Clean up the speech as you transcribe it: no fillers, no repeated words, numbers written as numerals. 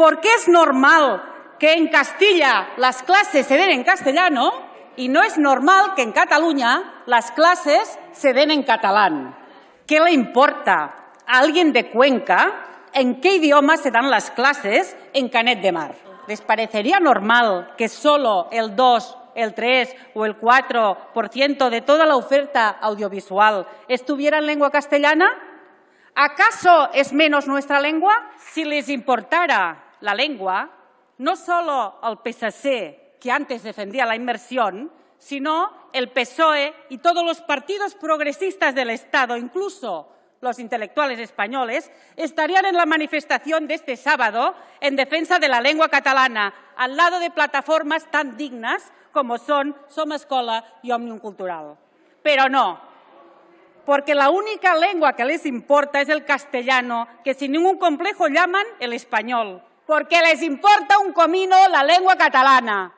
¿Por qué es normal que en Castilla las clases se den en castellano y no es normal que en Cataluña las clases se den en catalán? ¿Qué le importa a alguien de Cuenca en qué idioma se dan las clases en Canet de Mar? ¿Les parecería normal que solo el 2, el 3 o el 4% de toda la oferta audiovisual estuviera en lengua castellana? ¿Acaso es menos nuestra lengua? Si les importara la lengua, no solo el PSC, que antes defendía la inmersión, sino el PSOE y todos los partidos progresistas del Estado, incluso los intelectuales españoles, estarían en la manifestación de este sábado en defensa de la lengua catalana, al lado de plataformas tan dignas como son Som Escola y Òmnium Cultural. Pero no, porque la única lengua que les importa es el castellano, que sin ningún complejo llaman el español, porque les importa un comino la lengua catalana.